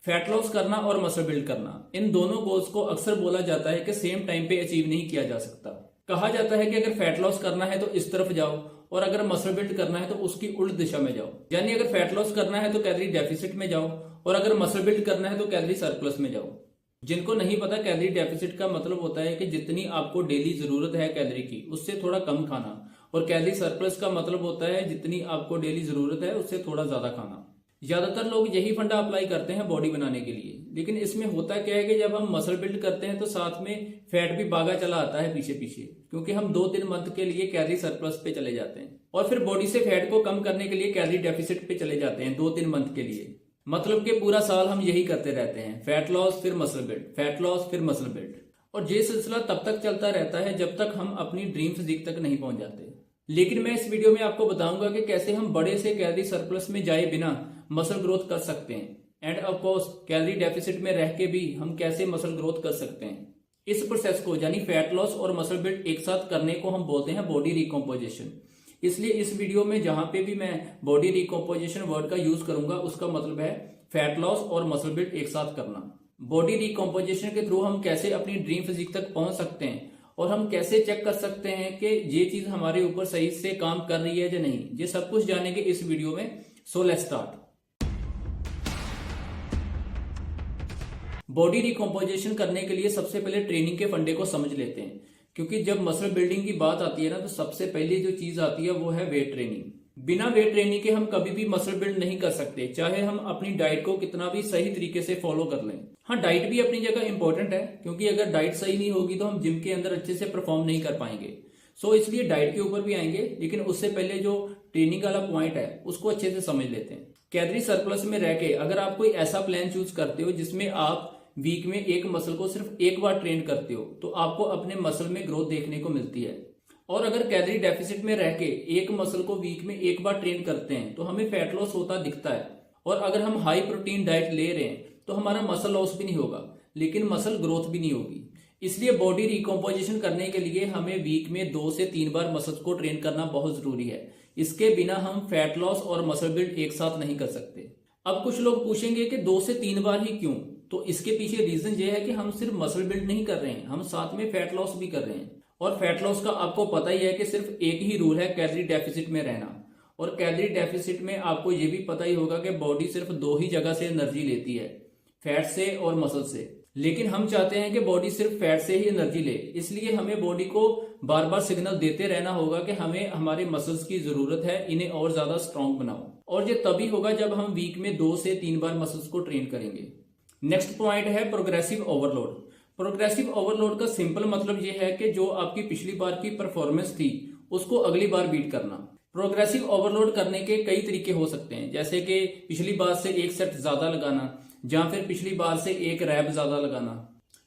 Fat loss करना और muscle build करना, इन दोनों गोल्स को अक्सर बोला जाता है कि सेम टाइम पे अचीव नहीं किया जा सकता। कहा जाता है कि अगर फैट लॉस करना है तो इस तरफ जाओ और अगर मसल बिल्ड करना है तो उसकी उल्ट दिशा में जाओ। यानी अगर फैट लॉस करना है तो कैलोरी डेफिसिट में जाओ और अगर मसल बिल्ड करना है तो कैलोरी सरप्लस में जाओ। जिनको नहीं पता, कैलोरी डेफिसिट का मतलब होता है कि जितनी आपको डेली जरूरत है कैलोरी की उससे थोड़ा कम खाना, और कैलोरी सरप्लस का मतलब होता है जितनी आपको डेली जरूरत है उससे थोड़ा ज्यादा खाना। ज्यादातर लोग यही फंडा अप्लाई करते हैं बॉडी बनाने के लिए, लेकिन इसमें होता क्या है कि जब हम मसल बिल्ड करते हैं तो साथ में फैट भी भागा चला आता है पीछे पीछे, क्योंकि हम 2-3 मंथ के लिए कैलोरी सरप्लस पे चले जाते हैं और फिर बॉडी से फैट को कम करने के लिए कैलोरी डेफिसिट पे चले जाते हैं 2-3 मंथ के लिए। मतलब कि पूरा साल हम यही करते रहते हैं, फैट लॉस फिर मसल बिल्ड, फैट लॉस फिर मसल बिल्ड, और ये सिलसिला तब तक चलता रहता है जब तक हम अपनी ड्रीम फिजिक तक नहीं पहुंच जाते। लेकिन मैं इस वीडियो में आपको बताऊंगा कि कैसे हम बड़े से कैलोरी सरप्लस में जाए बिना मसल ग्रोथ कर सकते हैं, end of course calorie deficit में रह के भी हम कैसे मसल ग्रोथ कर सकते हैं। इस प्रोसेस को यानी फैट लॉस और मसल बिल्ड एक साथ करने को हम बोलते हैं बॉडी रिकॉम्पोजिशन। इसलिए इस वीडियो में जहां पे भी मैं बॉडी रिकॉम्पोजिशन वर्ड का यूज करूंगा उसका मतलब है फैट लॉस और मसल बिल्ड एक साथ करना। बॉडी रिकॉम्पोजिशन के थ्रू हम कैसे अपनी ड्रीम फिजिक तक पहुंच सकते हैं और हम कैसे चेक कर सकते हैं कि ये चीज हमारे ऊपर सही से काम कर रही है या नहीं, ये सब कुछ जानेंगे इस वीडियो में। So let's start. Body recomposition करने के लिए सबसे पहले ट्रेनिंग के फंडे को समझ लेते हैं, क्योंकि जब मसल बिल्डिंग की बात आती है ना तो सबसे पहले जो चीज आती है वो है वेट ट्रेनिंग। बिना वेट ट्रेनिंग के हम कभी भी मसल बिल्ड नहीं कर सकते, चाहे हम अपनी डाइट को कितना भी सही तरीके से फॉलो कर लें। हाँ, डाइट भी अपनी जगह इंपॉर्टेंट है, क्योंकि अगर डाइट सही नहीं होगी तो हम जिम के अंदर अच्छे से परफॉर्म नहीं कर पाएंगे। सो इसलिए डाइट के ऊपर भी आएंगे, लेकिन उससे पहले जो ट्रेनिंग वाला पॉइंट है उसको अच्छे से समझ लेते हैं। कैलोरी सरप्लस में रह के अगर आप कोई ऐसा प्लान चूज करते हो जिसमें आप वीक में एक मसल को सिर्फ एक बार ट्रेन करते हो तो आपको अपने मसल में ग्रोथ देखने को मिलती है। और अगर कैलोरी डेफिसिट में रह के एक मसल को वीक में एक बार ट्रेन करते हैं तो हमें फैट लॉस होता दिखता है, और अगर हम हाई प्रोटीन डाइट ले रहे हैं तो हमारा मसल लॉस भी नहीं होगा लेकिन मसल ग्रोथ भी नहीं होगी। इसलिए बॉडी रिकॉम्पोजिशन करने के लिए हमें वीक में 2 से 3 बार मसल्स को ट्रेन करना बहुत जरूरी है। इसके बिना हम फैट लॉस और मसल बिल्ड एक साथ नहीं कर सकते। अब कुछ लोग पूछेंगे कि 2 से 3 बार ही क्यों? तो इसके पीछे रीजन ये है कि हम सिर्फ मसल बिल्ड नहीं कर रहे हैं, हम साथ में फैट लॉस भी कर रहे हैं। और फैट लॉस का आपको पता ही है कि सिर्फ एक ही रूल है, कैलोरी डेफिसिट में रहना। और कैलोरी डेफिसिट में आपको ये भी पता ही होगा कि बॉडी सिर्फ 2 ही जगह से एनर्जी लेती है, फैट से और मसल से। लेकिन हम चाहते हैं कि बॉडी सिर्फ फैट से ही एनर्जी ले, इसलिए हमें बॉडी को बार बार सिग्नल देते रहना होगा कि हमें हमारे मसल्स की जरूरत है, इन्हें और ज्यादा स्ट्रॉन्ग बनाओ। और ये तभी होगा जब हम वीक में 2 से 3 बार मसल्स को ट्रेन करेंगे। नेक्स्ट पॉइंट है प्रोग्रेसिव ओवरलोड। प्रोग्रेसिव ओवरलोड का सिंपल मतलब यह है कि जो आपकी पिछली बार की परफॉर्मेंस थी उसको अगली बार बीट करना। प्रोग्रेसिव ओवरलोड करने के कई तरीके हो सकते हैं, जैसे कि पिछली बार से एक सेट ज्यादा लगाना, या फिर पिछली बार से एक रैप ज्यादा लगाना,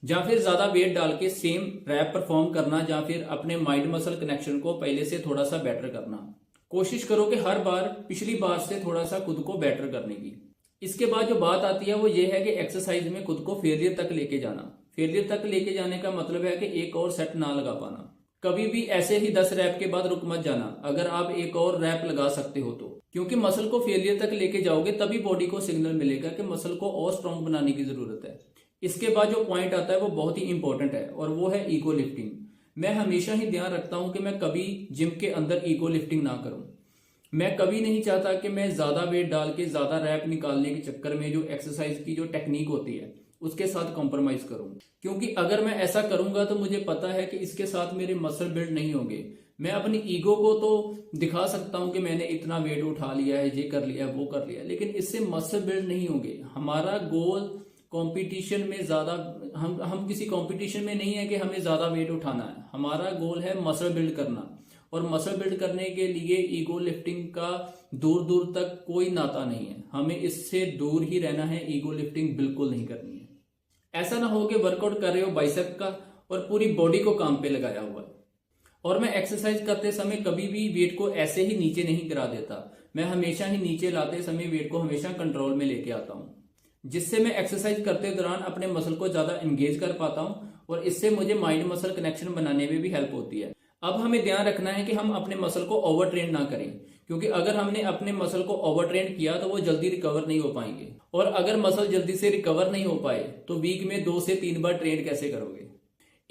या फिर ज्यादा वेट डाल के सेम रैप परफॉर्म करना, या फिर अपने माइंड मसल कनेक्शन को पहले से थोड़ा सा बेटर करना। कोशिश करो कि हर बार पिछली बार से थोड़ा सा खुद को बेटर करने की। इसके बाद जो बात आती है वो ये है कि एक्सरसाइज में खुद को फेलियर तक लेके जाना। फेलियर तक लेके जाने का मतलब है कि एक और सेट ना लगा पाना। कभी भी ऐसे ही 10 रैप के बाद रुक मत जाना अगर आप एक और रैप लगा सकते हो तो, क्योंकि मसल को फेलियर तक लेके जाओगे तभी बॉडी को सिग्नल मिलेगा कि मसल को और स्ट्रॉन्ग बनाने की जरूरत है। इसके बाद जो पॉइंट आता है वो बहुत ही इंपॉर्टेंट है और वो है ईगो लिफ्टिंग। मैं हमेशा ही ध्यान रखता हूं कि मैं कभी जिम के अंदर ईगो लिफ्टिंग ना करूं। मैं कभी नहीं चाहता कि मैं ज्यादा वेट डाल के ज्यादा रैप निकालने के चक्कर में जो एक्सरसाइज की जो टेक्निक होती है उसके साथ कॉम्प्रोमाइज करूं, क्योंकि अगर मैं ऐसा करूंगा तो मुझे पता है कि इसके साथ मेरे मसल बिल्ड नहीं होंगे। मैं अपनी ईगो को तो दिखा सकता हूं कि मैंने इतना वेट उठा लिया है, ये कर लिया वो कर लिया, लेकिन इससे मसल बिल्ड नहीं होंगे। हमारा गोल कंपटीशन में ज्यादा, हम किसी कंपटीशन में नहीं है कि हमें ज्यादा वेट उठाना है। हमारा गोल है मसल बिल्ड करना, और मसल बिल्ड करने के लिए ईगो लिफ्टिंग का दूर दूर तक कोई नाता नहीं है। हमें इससे दूर ही रहना है, ईगो लिफ्टिंग बिल्कुल नहीं करनी है। ऐसा ना हो कि वर्कआउट कर रहे हो बाइसेप का और पूरी बॉडी को काम पे लगाया हुआ है। और मैं एक्सरसाइज करते समय कभी भी वेट को ऐसे ही नीचे नहीं गिरा देता, मैं हमेशा ही नीचे लाते समय वेट को हमेशा कंट्रोल में लेके आता हूं, जिससे मैं एक्सरसाइज करते दौरान अपने मसल को ज्यादा एंगेज कर पाता हूं और इससे मुझे माइंड मसल कनेक्शन बनाने में भी हेल्प होती है। अब हमें ध्यान रखना है कि हम अपने मसल को ओवर ट्रेन ना करें, क्योंकि अगर हमने अपने मसल को ओवर ट्रेन किया तो वो जल्दी रिकवर नहीं हो पाएंगे, और अगर मसल जल्दी से रिकवर नहीं हो पाए तो वीक में 2 से 3 बार ट्रेन कैसे करोगे।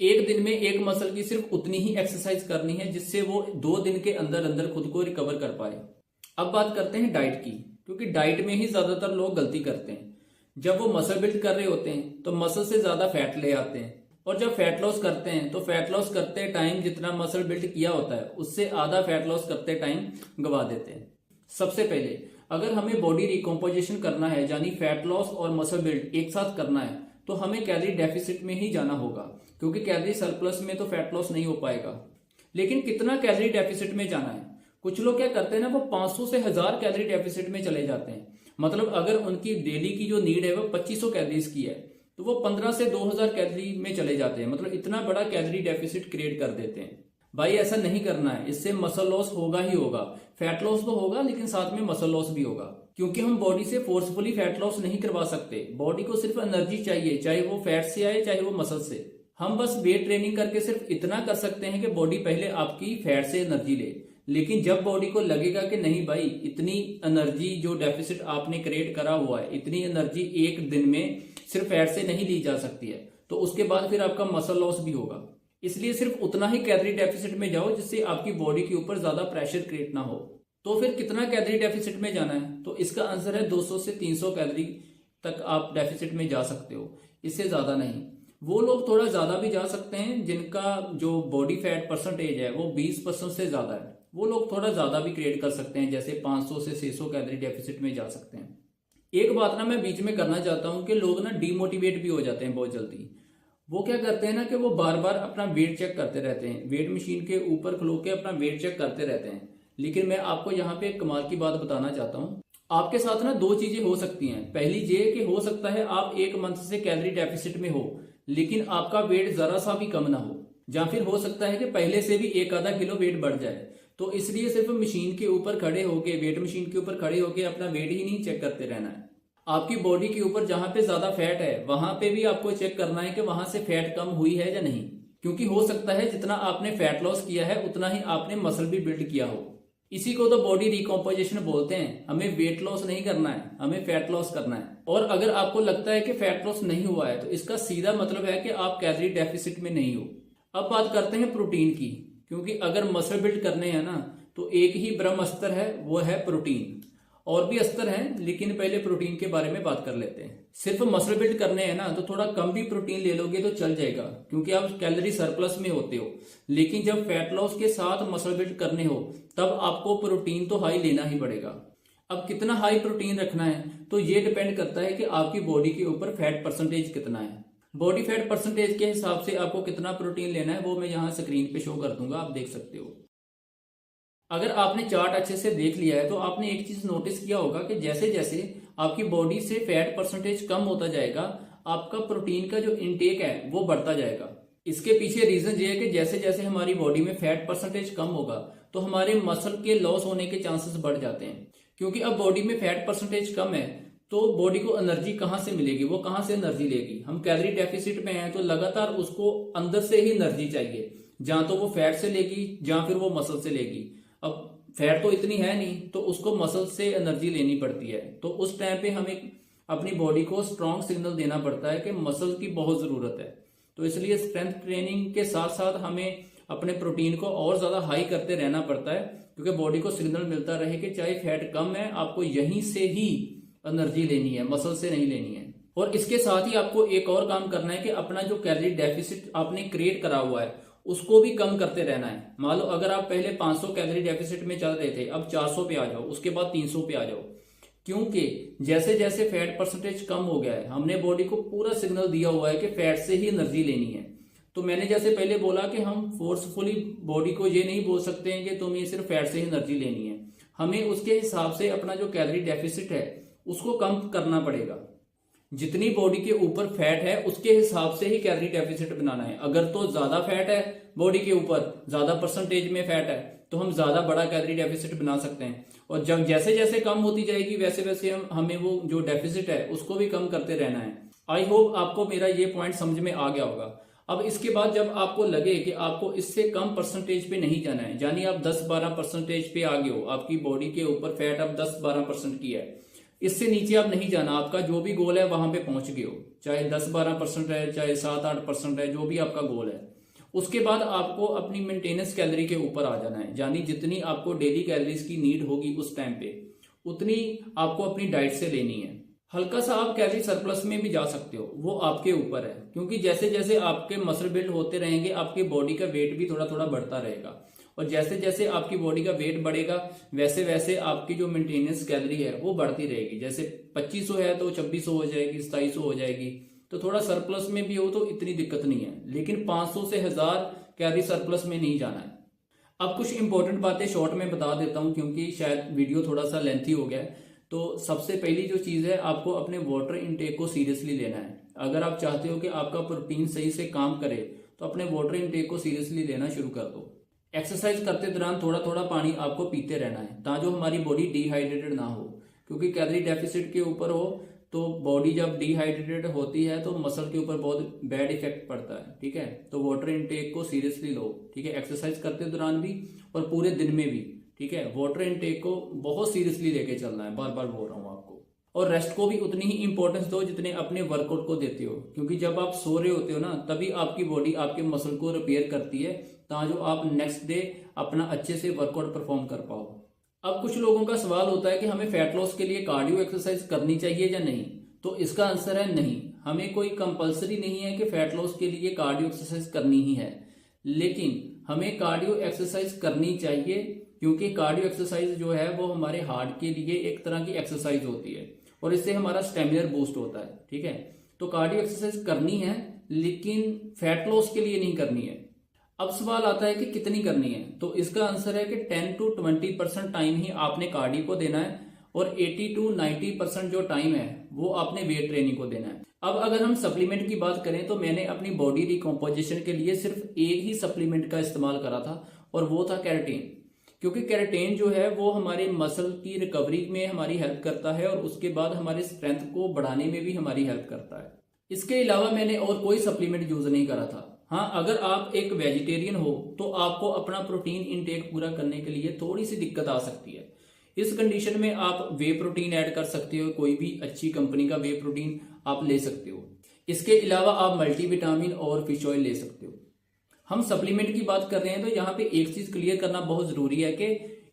एक दिन में एक मसल की सिर्फ उतनी ही एक्सरसाइज करनी है जिससे वो 2 दिन के अंदर अंदर खुद को रिकवर कर पाए। अब बात करते हैं डाइट की, क्योंकि डाइट में ही ज्यादातर लोग गलती करते हैं। जब वो मसल बिल्ड कर रहे होते हैं तो मसल से ज्यादा फैट ले आते हैं, और जब फैट लॉस करते हैं तो फैट लॉस करते टाइम जितना मसल बिल्ड किया होता है उससे आधा फैट लॉस करते टाइम गवा देते हैं। सबसे पहले अगर हमें बॉडी रिकॉम्पोजिशन करना है, यानी फैट लॉस और मसल बिल्ड एक साथ करना है, तो हमें कैलोरी डेफिसिट में ही जाना होगा, क्योंकि कैलोरी सरप्लस में तो फैट लॉस नहीं हो पाएगा। लेकिन कितना कैलोरी डेफिसिट में जाना है? कुछ लोग क्या करते हैं ना, वो 500 से 1000 कैलोरी डेफिसिट में चले जाते हैं। मतलब अगर उनकी डेली की जो नीड है वो 2500 कैलोरीज की है तो वो 15 से 2000 कैलोरी में चले जाते हैं। मतलब इतना बड़ा कैलोरी डेफिसिट क्रिएट कर देते हैं। भाई ऐसा नहीं करना है, इससे मसल लॉस होगा ही होगा। फैट लॉस तो होगा लेकिन साथ में मसल लॉस भी होगा, क्योंकि हम बॉडी से फोर्सफुली फैट लॉस नहीं करवा सकते। बॉडी को सिर्फ एनर्जी चाहिए, चाहे वो फैट से आए चाहे वो मसल से। हम बस वेट ट्रेनिंग करके सिर्फ इतना कर सकते हैं कि बॉडी पहले आपकी फैट से एनर्जी ले, लेकिन जब बॉडी को लगेगा कि नहीं भाई इतनी एनर्जी जो डेफिसिट आपने क्रिएट करा हुआ है, इतनी एनर्जी एक दिन में सिर्फ फैट से नहीं ली जा सकती है, तो उसके बाद फिर आपका मसल लॉस भी होगा। इसलिए सिर्फ उतना ही कैलोरी डेफिसिट में जाओ जिससे आपकी बॉडी के ऊपर ज्यादा प्रेशर क्रिएट ना हो। तो फिर कितना कैलोरी डेफिसिट में जाना है? तो इसका आंसर है 200 से 300 कैलोरी तक आप डेफिसिट में जा सकते हो, इससे ज्यादा नहीं। वो लोग थोड़ा ज्यादा भी जा सकते हैं जिनका जो बॉडी फैट परसेंटेज है वो 20% से ज्यादा है, वो लोग थोड़ा ज्यादा भी क्रिएट कर सकते हैं, जैसे 500 से 600 कैलोरी डेफिसिट में जा सकते हैं। एक बात ना मैं बीच में करना चाहता हूं कि लोग ना डीमोटिवेट भी हो जाते हैं बहुत जल्दी। वो क्या करते हैं ना कि वो बार बार अपना वेट चेक करते रहते हैं, वेट मशीन के ऊपर खलो के अपना वेट चेक करते रहते हैं। लेकिन मैं आपको यहाँ पे एक कमाल की बात बताना चाहता हूँ। आपके साथ ना 2 चीजें हो सकती हैं। पहली ये कि हो सकता है आप 1 मंथ से कैलोरी डेफिसिट में हो लेकिन आपका वेट जरा सा भी कम ना हो, या फिर हो सकता है कि पहले से भी 1-आधा किलो वेट बढ़ जाए। तो इसलिए सिर्फ मशीन के ऊपर खड़े होके, वेट मशीन के ऊपर खड़े होके अपना वेट ही नहीं चेक करते रहना है। आपकी बॉडी के ऊपर जहां पे ज्यादा फैट है वहां पे भी आपको चेक करना है कि वहां से फैट कम हुई है या नहीं, क्योंकि हो सकता है जितना आपने फैट लॉस किया है उतना ही आपने मसल भी बिल्ड किया हो। इसी को तो बॉडी रिकॉम्पोजिशन बोलते हैं। हमें वेट लॉस नहीं करना है, हमें फैट लॉस करना है। और अगर आपको लगता है कि फैट लॉस नहीं हुआ है तो इसका सीधा मतलब है कि आप कैलोरी डेफिसिट में नहीं हो। अब बात करते हैं प्रोटीन की, क्योंकि अगर मसल बिल्ड करने हैं ना तो एक ही ब्रह्म अस्त्र है, वो है प्रोटीन। और भी अस्त्र हैं लेकिन पहले प्रोटीन के बारे में बात कर लेते हैं। सिर्फ मसल बिल्ड करने हैं ना तो थोड़ा कम भी प्रोटीन ले लोगे तो चल जाएगा, क्योंकि आप कैलोरी सरप्लस में होते हो। लेकिन जब फैट लॉस के साथ मसल बिल्ड करने हो तब आपको प्रोटीन तो हाई लेना ही पड़ेगा। अब कितना हाई प्रोटीन रखना है तो ये डिपेंड करता है कि आपकी बॉडी के ऊपर फैट परसेंटेज कितना है। बॉडी फैट परसेंटेज के हिसाब से आपको कितना प्रोटीन लेना है वो मैं यहाँ स्क्रीन पे शो कर दूंगा, आप देख सकते हो। अगर आपने चार्ट अच्छे से देख लिया है तो आपने एक चीज नोटिस किया होगा कि जैसे जैसे आपकी बॉडी से फैट परसेंटेज कम होता जाएगा आपका प्रोटीन का जो इनटेक है वो बढ़ता जाएगा। इसके पीछे रीजन ये है कि जैसे जैसे हमारी बॉडी में फैट परसेंटेज कम होगा तो हमारे मसल के लॉस होने के चांसेस बढ़ जाते हैं, क्योंकि अब बॉडी में फैट परसेंटेज कम है तो बॉडी को एनर्जी कहाँ से मिलेगी, वो कहाँ से एनर्जी लेगी। हम कैलोरी डेफिसिट में हैं तो लगातार उसको अंदर से ही एनर्जी चाहिए, जहां तो वो फैट से लेगी या फिर वो मसल से लेगी। अब फैट तो इतनी है नहीं तो उसको मसल से एनर्जी लेनी पड़ती है, तो उस टाइम पे हमें अपनी बॉडी को स्ट्रॉन्ग सिग्नल देना पड़ता है कि मसल की बहुत जरूरत है। तो इसलिए स्ट्रेंथ ट्रेनिंग के साथ साथ हमें अपने प्रोटीन को और ज्यादा हाई करते रहना पड़ता है, क्योंकि बॉडी को सिग्नल मिलता रहे कि चाहे फैट कम है आपको यहीं से ही एनर्जी लेनी है, मसल से नहीं लेनी है। और इसके साथ ही आपको एक और काम करना है कि अपना जो कैलोरी डेफिसिट आपने क्रिएट करा हुआ है उसको भी कम करते रहना है। मान लो अगर आप पहले 500 कैलोरी डेफिसिट में चल रहे थे, अब 400 पे आ जाओ, उसके बाद 300 पे आ जाओ, क्योंकि जैसे जैसे फैट परसेंटेज कम हो गया है हमने बॉडी को पूरा सिग्नल दिया हुआ है कि फैट से ही एनर्जी लेनी है। तो मैंने जैसे पहले बोला कि हम फोर्सफुली बॉडी को ये नहीं बोल सकते हैं कि तुम्हें सिर्फ फैट से ही एनर्जी लेनी है, हमें उसके हिसाब से अपना जो कैलोरी डेफिसिट है उसको कम करना पड़ेगा। जितनी बॉडी के ऊपर फैट है उसके हिसाब से ही कैलोरी डेफिसिट बनाना है। अगर तो ज्यादा फैट है बॉडी के ऊपर, ज्यादा परसेंटेज में फैट है, तो हम ज्यादा बड़ा कैलोरी डेफिसिट बना सकते हैं। और जब जैसे जैसे कम होती जाएगी वैसे वैसे हमें वो जो डेफिसिट है उसको भी कम करते रहना है। आई होप आपको मेरा ये पॉइंट समझ में आ गया होगा। अब इसके बाद जब आपको लगे कि आपको इससे कम परसेंटेज पे नहीं जाना है, यानी आप 10-12% पे आ गए हो, आपकी बॉडी के ऊपर फैट अब 10-12% की है, इससे नीचे आप नहीं जाना, आपका जो भी गोल है वहां पे पहुंच गए हो, चाहे 10-12% है, चाहे 7-8% है, जो भी आपका गोल है। उसके बाद आपको अपनी मेंटेनेंस कैलोरी के ऊपर आ जाना है, यानी जितनी आपको डेली कैलोरीज की नीड होगी उस टाइम पे उतनी आपको अपनी डाइट से लेनी है। हल्का सा आप कैलोरी सरप्लस में भी जा सकते हो, वो आपके ऊपर है, क्योंकि जैसे जैसे आपके मसल बिल्ड होते रहेंगे आपकी बॉडी का वेट भी थोड़ा थोड़ा बढ़ता रहेगा, और जैसे जैसे आपकी बॉडी का वेट बढ़ेगा वैसे वैसे आपकी जो मेंटेनेंस कैलोरी है वो बढ़ती रहेगी। जैसे 2500 है तो 2600 हो जाएगी, 2700 हो जाएगी, तो थोड़ा सरप्लस में भी हो तो इतनी दिक्कत नहीं है, लेकिन 500 से 1000 कैलोरी सरप्लस में नहीं जाना है। अब कुछ इंपॉर्टेंट बातें शॉर्ट में बता देता हूं, क्योंकि शायद वीडियो थोड़ा सा लेंथी हो गया है। तो सबसे पहली जो चीज है, आपको अपने वाटर इनटेक को सीरियसली लेना है। अगर आप चाहते हो कि आपका प्रोटीन सही से काम करे तो अपने वाटर इनटेक को सीरियसली लेना शुरू कर दो। एक्सरसाइज करते दौरान थोड़ा थोड़ा पानी आपको पीते रहना है, ताकि हमारी बॉडी डिहाइड्रेटेड ना हो, क्योंकि कैलोरी डेफिसिट के ऊपर हो तो बॉडी जब डिहाइड्रेटेड होती है तो मसल के ऊपर बहुत बैड इफेक्ट पड़ता है। ठीक है, तो वाटर इनटेक को सीरियसली लो। ठीक है, एक्सरसाइज करते दौरान भी और पूरे दिन में भी। ठीक है, वाटर इनटेक को बहुत सीरियसली लेके चलना है, बार बार बोल रहा हूँ आपको। और रेस्ट को भी उतनी ही इंपॉर्टेंस दो जितने अपने वर्कआउट को देते हो, क्योंकि जब आप सो रहे होते हो ना तभी आपकी बॉडी आपके मसल को रिपेयर करती है, ताकि जो आप नेक्स्ट डे अपना अच्छे से वर्कआउट परफॉर्म कर पाओ। अब कुछ लोगों का सवाल होता है कि हमें फैट लॉस के लिए कार्डियो एक्सरसाइज करनी चाहिए या नहीं, तो इसका आंसर है नहीं। हमें कोई कंपलसरी नहीं है कि फैट लॉस के लिए कार्डियो एक्सरसाइज करनी ही है, लेकिन हमें कार्डियो एक्सरसाइज करनी चाहिए, क्योंकि कार्डियो एक्सरसाइज जो है वो हमारे हार्ट के लिए एक तरह की एक्सरसाइज होती है और इससे हमारा स्टेमिना बूस्ट होता है। ठीक है, तो कार्डियो एक्सरसाइज करनी है, लेकिन फैट लॉस के लिए नहीं करनी है। अब सवाल आता है कि कितनी करनी है, तो इसका आंसर है कि 10 to 20% टाइम ही आपने कार्डियो को देना है और 80 to 90% जो टाइम है वो आपने वेट ट्रेनिंग को देना है। अब अगर हम सप्लीमेंट की बात करें तो मैंने अपनी बॉडी रिकॉम्पोजिशन के लिए सिर्फ एक ही सप्लीमेंट का इस्तेमाल करा था और वो था केराटिन, क्योंकि केराटिन जो है वो हमारे मसल की रिकवरी में हमारी हेल्प करता है और उसके बाद हमारे स्ट्रेंथ को बढ़ाने में भी हमारी हेल्प करता है। इसके अलावा मैंने और कोई सप्लीमेंट यूज नहीं करा था। हाँ, अगर आप एक वेजिटेरियन हो तो आपको अपना प्रोटीन इनटेक पूरा करने के लिए थोड़ी सी दिक्कत आ सकती है। इस कंडीशन में आप वे प्रोटीन ऐड कर सकते हो, कोई भी अच्छी कंपनी का वे प्रोटीन आप ले सकते हो। इसके अलावा आप मल्टीविटामिन और फिश ऑयल ले सकते हो। हम सप्लीमेंट की बात कर रहे हैं तो यहाँ पे एक चीज क्लियर करना बहुत जरूरी है कि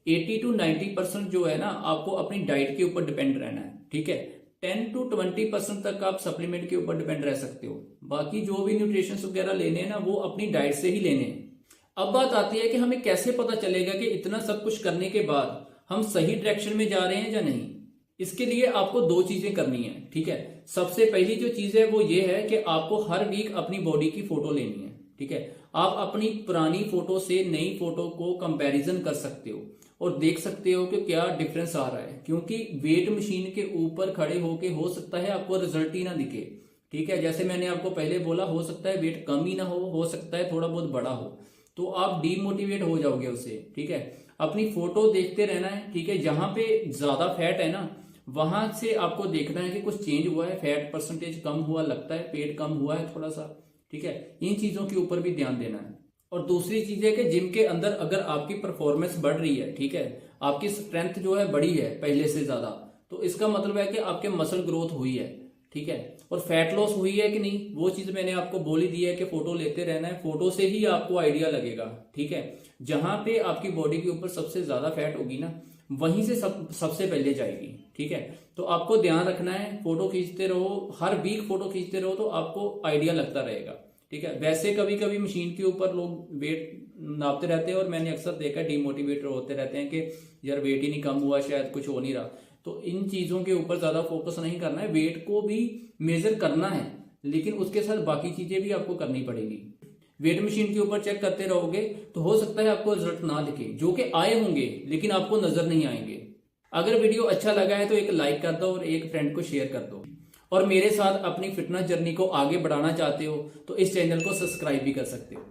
80 to 90% जो है ना आपको अपनी डाइट के ऊपर डिपेंड रहना है। ठीक है, 10 to 20% तक आप सप्लीमेंट के ऊपर डिपेंड रह सकते हो, बाकी जो भी न्यूट्रिशन वगैरह लेने हैं ना वो अपनी डाइट से ही लेने हैं। अब बात आती है कि हमें कैसे पता चलेगा कि इतना सब कुछ करने के बाद हम सही डायरेक्शन में जा रहे हैं या नहीं। इसके लिए आपको दो चीजें करनी है। ठीक है, सबसे पहली जो चीज है वो ये है कि आपको हर वीक अपनी बॉडी की फोटो लेनी है। ठीक है, आप अपनी पुरानी फोटो से नई फोटो को कंपैरिजन कर सकते हो और देख सकते हो कि क्या डिफरेंस आ रहा है, क्योंकि वेट मशीन के ऊपर खड़े होके हो सकता है आपको रिजल्ट ही ना दिखे। ठीक है, जैसे मैंने आपको पहले बोला, हो सकता है वेट कम ही ना हो सकता है थोड़ा बहुत बड़ा हो, तो आप डीमोटिवेट हो जाओगे उससे। ठीक है, अपनी फोटो देखते रहना है। ठीक है, जहां पे ज्यादा फैट है ना वहां से आपको देखना है कि कुछ चेंज हुआ है, फैट परसेंटेज कम हुआ लगता है, पेट कम हुआ है थोड़ा सा। ठीक है, इन चीजों के ऊपर भी ध्यान देना है। और दूसरी चीज है कि जिम के अंदर अगर आपकी परफॉर्मेंस बढ़ रही है, ठीक है, आपकी स्ट्रेंथ जो है बढ़ी है पहले से ज्यादा, तो इसका मतलब है कि आपके मसल ग्रोथ हुई है। ठीक है, और फैट लॉस हुई है कि नहीं वो चीज मैंने आपको बोल ही दी है कि फोटो लेते रहना है, फोटो से ही आपको आइडिया लगेगा। ठीक है, जहां पे आपकी बॉडी के ऊपर सबसे ज्यादा फैट होगी ना वहीं से सबसे पहले जाएगी। ठीक है, तो आपको ध्यान रखना है, फोटो खींचते रहो, हर वीक फोटो खींचते रहो तो आपको आइडिया लगता रहेगा। ठीक है, वैसे कभी कभी मशीन के ऊपर लोग वेट नापते रहते हैं और मैंने अक्सर देखा डीमोटिवेटर होते रहते हैं कि यार वेट ही नहीं कम हुआ, शायद कुछ हो नहीं रहा। तो इन चीजों के ऊपर ज्यादा फोकस नहीं करना है, वेट को भी मेजर करना है लेकिन उसके साथ बाकी चीजें भी आपको करनी पड़ेगी। वेट मशीन के ऊपर चेक करते रहोगे तो हो सकता है आपको रिजल्ट ना दिखे, जो कि आए होंगे लेकिन आपको नजर नहीं आएंगे। अगर वीडियो अच्छा लगा है तो एक लाइक कर दो और एक फ्रेंड को शेयर कर दो, और मेरे साथ अपनी फिटनेस जर्नी को आगे बढ़ाना चाहते हो तो इस चैनल को सब्सक्राइब भी कर सकते हो।